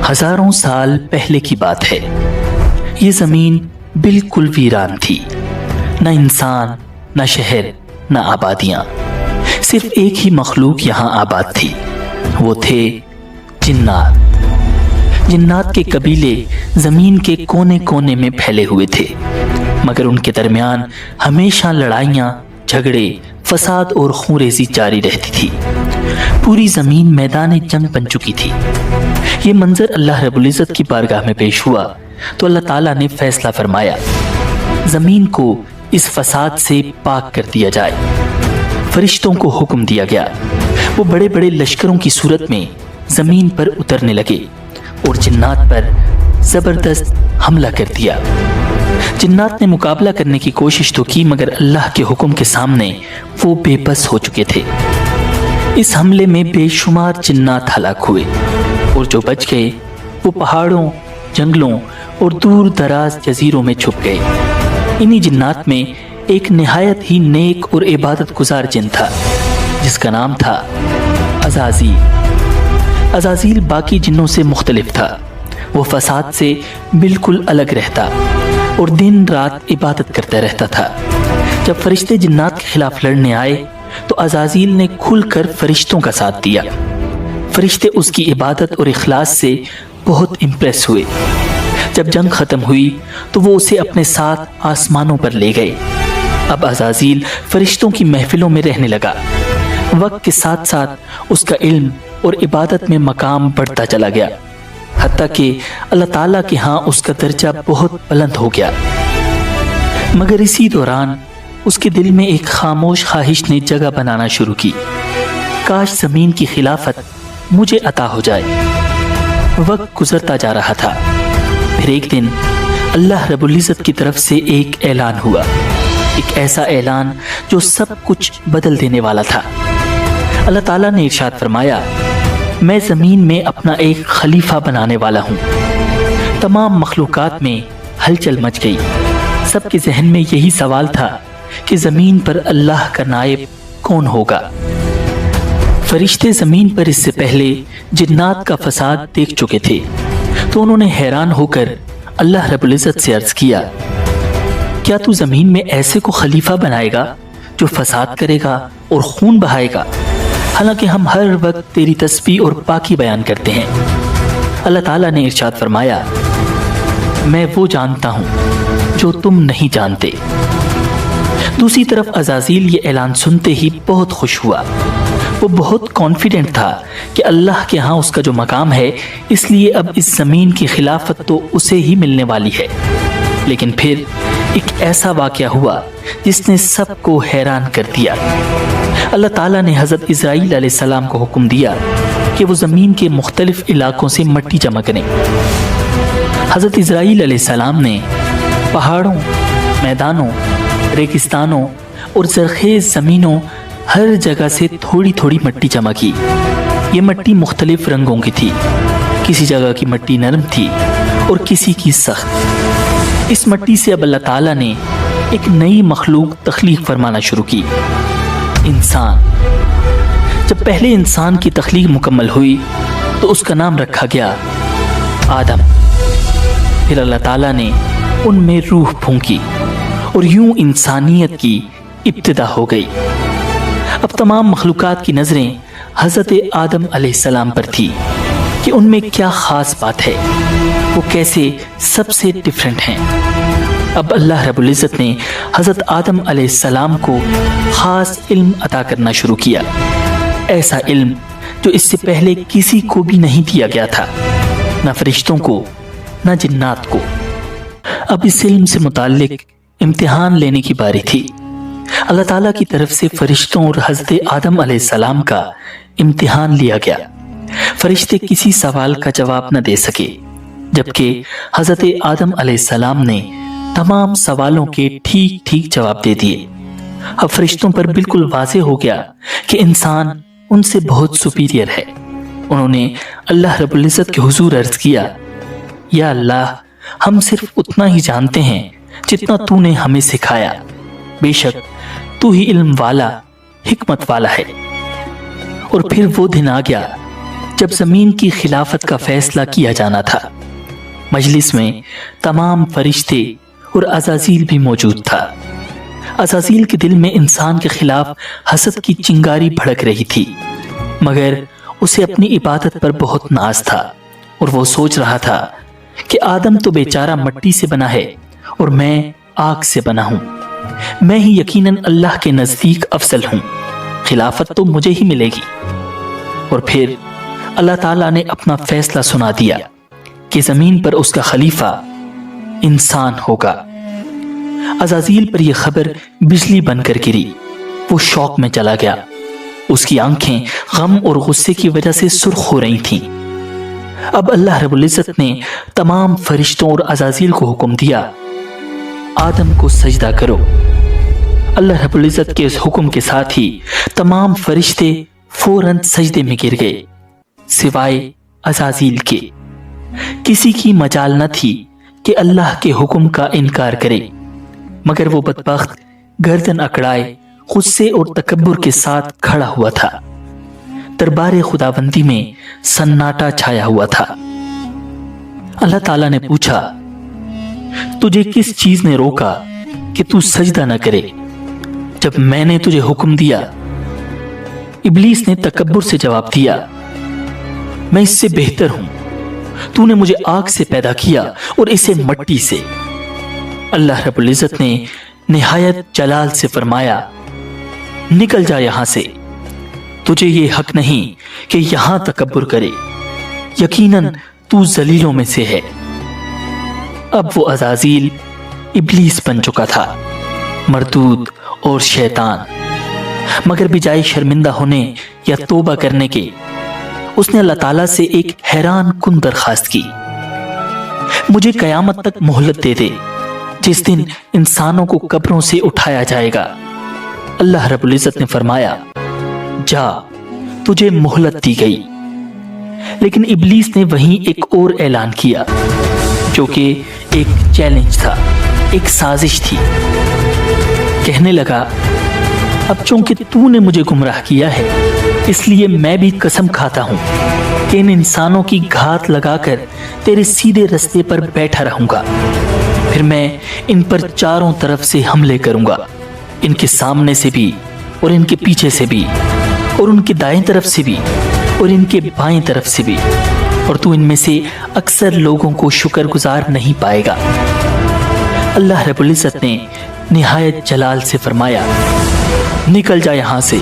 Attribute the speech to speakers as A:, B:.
A: हजारों साल पहले की बात है। ये जमीन बिल्कुल वीरान थी, न इंसान, न शहर, न आबादियां। सिर्फ एक ही मखलूक यहाँ आबाद थी, वो थे जिन्नात। जिन्नात के कबीले जमीन के कोने कोने में फैले हुए थे, मगर उनके दरमियान हमेशा लड़ाइयाँ, झगड़े, फसाद और खूंरेज़ी जारी रहती थी। पूरी जमीन मैदान जंग बन चुकी थी। ये मंजर अल्लाह रब्बुल इज़्ज़त की बारगाह में पेश हुआ तो अल्लाह ताला ने फैसला फरमाया, जमीन को इस फसाद से पाक कर दिया जाए। फरिश्तों को हुक्म दिया गया, वो बड़े बड़े लश्करों की सूरत में जमीन पर उतरने लगे और जिन्नात पर जबरदस्त हमला कर दिया। जिन्नात ने मुकाबला करने की कोशिश तो की, मगर अल्लाह के हुक्म के सामने वो बेबस हो चुके थे। इस हमले में बेशुमार जिन्नात हलाक हुए और जो बच गए वो पहाड़ों, जंगलों और दूर दराज जजीरों में छुप गए। इन्हीं जिन्नात में एक निहायत ही नेक और इबादत गुजार जिन था, जिसका नाम था अज़ाज़ील। अज़ाज़ील बाकी जिन्नों से मुख्तलिफ था। वो फसाद से बिल्कुल अलग रहता और दिन रात इबादत करता रहता था। जब फरिश्ते जिन्नात के खिलाफ लड़ने आए तो अज़ाज़ील ने खुलकर फरिश्तों का साथ दिया। फरिश्ते उसकी इबादत और इखलास से बहुत इम्प्रेस हुए। जब जंग खत्म हुई तो वो उसे अपने साथ आसमानों पर ले गए। अब अज़ाज़ील फरिश्तों की महफिलों में रहने लगा। वक्त के साथ साथ उसका इल्म और इबादत में मकाम बढ़ता चला गया, हत्ता कि अल्लाह ताला के यहाँ उसका दर्जा बहुत बुलंद हो गया। मगर इसी दौरान उसके दिल में एक खामोश ख्वाहिश ने जगह बनाना शुरू की, काश जमीन की खिलाफत मुझे अता हो जाए। वक्त गुजरता जा रहा था। फिर एक दिन अल्लाह रब्बुल इज़्ज़त की तरफ से एक ऐलान हुआ, एक ऐसा ऐलान जो सब कुछ बदल देने वाला था। अल्लाह ताला ने इरशाद फरमाया, मैं ज़मीन में अपना एक खलीफा बनाने वाला हूँ। तमाम मखलूकात में हलचल मच गई। सबके जहन में यही सवाल था कि ज़मीन पर अल्लाह का नायब कौन होगा। फरिश्ते ज़मीन पर इससे पहले जिन्नात का फसाद देख चुके थे, तो उन्होंने हैरान होकर अल्लाह रब्बुल इज़्ज़त से अर्ज़ किया, क्या तू ज़मीन में ऐसे को खलीफा बनाएगा जो फसाद करेगा और खून बहाएगा? हालांकि हम हर वक्त तेरी तस्बीह और पाकी बयान करते हैं। अल्लाह ताला ने इरशाद फरमाया, मैं वो जानता हूँ जो तुम नहीं जानते। दूसरी तरफ अज़ाज़ील ये ऐलान सुनते ही बहुत खुश हुआ। वो बहुत कॉन्फिडेंट था कि अल्लाह के यहाँ उसका जो मकाम है, इसलिए अब इस ज़मीन की खिलाफत तो उसे ही मिलने वाली है। लेकिन फिर एक ऐसा वाक़या हुआ जिसने सबको हैरान कर दिया। अल्लाह ताला ने हज़रत इज़राइल अलैहिस्सलाम को हुक्म दिया कि वो ज़मीन के मुख्तलिफ इलाकों से मिट्टी जमा करें। हज़रत इज़राइल अलैहिस्सलाम ने पहाड़ों, मैदानों, रेगिस्तानों और ज़रख़ेज़ ज़मीनों हर जगह से थोड़ी थोड़ी मिट्टी जमा की। ये मिट्टी मुख्तलिफ रंगों की थी। किसी जगह की मिट्टी नरम थी और किसी की सख्त। इस मिट्टी से अब अल्लाह ताला ने एक नई मखलूक तख्लीक फरमाना शुरू की, इंसान। जब पहले इंसान की तख्लीक मुकम्मल हुई तो उसका नाम रखा गया आदम। फिर अल्लाह ताला ने उनमें रूह फूंकी और यूं इंसानियत की इब्तिदा हो गई। अब तमाम मखलूकात की नज़रें हज़रत आदम अलैहिस्सलाम पर थी कि उनमें क्या ख़ास बात है, वो कैसे सबसे डिफरेंट हैं। अब अल्लाह रब्बुल इज़्ज़त ने हज़रत आदम अलैहिस्सलाम को ख़ास इल्म अता करना शुरू किया, ऐसा इल्म जो इससे पहले किसी को भी नहीं दिया गया था, न फरिश्तों को, न जिन्नात को। अब इस इल्म से मुताल्लिक इम्तिहान लेने की बारी थी। अल्लाह ताला की तरफ से फरिश्तों और हज़रत आदम अलैहिस्सलाम का इम्तिहान लिया गया। फरिश्ते किसी सवाल का जवाब न दे सके, जबकि हज़रत आदम अलैहिस्सलाम ने तमाम सवालों के ठीक ठीक जवाब दे दिए। अब फरिश्तों पर बिल्कुल वाज़ेह हो गया कि इंसान उनसे बहुत सुपीरियर है। उन्होंने अल्लाह रब्बुल इज़्ज़त के हुजूर अर्ज़ किया, या अल्लाह, हम सिर्फ उतना ही जानते हैं जितना तूने हमें सिखाया। बेशक तू ही इल्म वाला, हिकमत वाला है। और फिर वो दिन आ गया جب زمین کی خلافت کا فیصلہ کیا جانا تھا۔ مجلس میں تمام فرشتے اور عزازیل بھی موجود تھا۔ عزازیل کے دل میں انسان کے خلاف حسد کی چنگاری بھڑک رہی تھی، مگر اسے اپنی عبادت پر بہت ناز تھا اور وہ سوچ رہا تھا کہ آدم تو بیچارہ مٹی سے بنا ہے اور میں آگ سے بنا ہوں، میں ہی یقیناً اللہ کے نزدیک افضل ہوں، خلافت تو مجھے ہی ملے گی۔ اور پھر اللہ تعالیٰ نے اپنا فیصلہ سنا دیا کہ زمین پر اس کا خلیفہ انسان ہوگا۔ عزازیل پر یہ خبر بجلی بن کر گری، وہ شوق میں چلا گیا، اس کی آنکھیں غم اور غصے کی وجہ سے سرخ ہو رہی تھیں۔ اب اللہ رب العزت نے تمام فرشتوں اور عزازیل کو حکم دیا، آدم کو سجدہ کرو۔ اللہ رب العزت کے اس حکم کے ساتھ ہی تمام فرشتے فوراً سجدے میں گر گئے، سوائے عزازیل کے۔ کسی کی مجال نہ تھی کہ اللہ کے حکم کا انکار کرے، مگر وہ بدبخت گردن اکڑائے غصے اور تکبر کے ساتھ کھڑا ہوا تھا۔ دربار خداوندی میں سناٹا چھایا ہوا تھا۔ اللہ تعالیٰ نے پوچھا، تجھے کس چیز نے روکا کہ تو سجدہ نہ کرے جب میں نے تجھے حکم دیا؟ ابلیس نے تکبر سے جواب دیا، میں اس سے بہتر ہوں، تو نے مجھے آگ سے پیدا کیا اور اسے مٹی سے۔ اللہ رب العزت نے نہایت جلال سے فرمایا، نکل جا یہاں سے، تجھے یہ حق نہیں کہ یہاں تکبر کرے، یقیناً تو ذلیلوں میں سے ہے۔ اب وہ عزازیل ابلیس بن چکا تھا، مردود اور شیطان، مگر بجائے شرمندہ ہونے یا توبہ کرنے کے، اس نے اللہ تعالیٰ سے ایک حیران کن درخواست کی، مجھے قیامت تک مہلت دے دے، جس دن انسانوں کو قبروں سے اٹھایا جائے گا۔ اللہ رب العزت نے فرمایا، جا، تجھے مہلت دی گئی۔ لیکن ابلیس نے وہیں ایک اور اعلان کیا، جو کہ ایک چیلنج تھا، ایک سازش تھی۔ کہنے لگا، اب چونکہ تو نے مجھے گمراہ کیا ہے، اس لیے میں بھی قسم کھاتا ہوں کہ ان انسانوں کی گھات لگا کر تیرے سیدھے رستے پر بیٹھا رہوں گا، پھر میں ان پر چاروں طرف سے حملے کروں گا، ان کے سامنے سے بھی اور ان کے پیچھے سے بھی اور ان کے دائیں طرف سے بھی اور ان کے بائیں طرف سے بھی، اور تو ان میں سے اکثر لوگوں کو شکر گزار نہیں پائے گا۔ اللہ رب العزت نے نہایت جلال سے فرمایا، نکل جا یہاں سے۔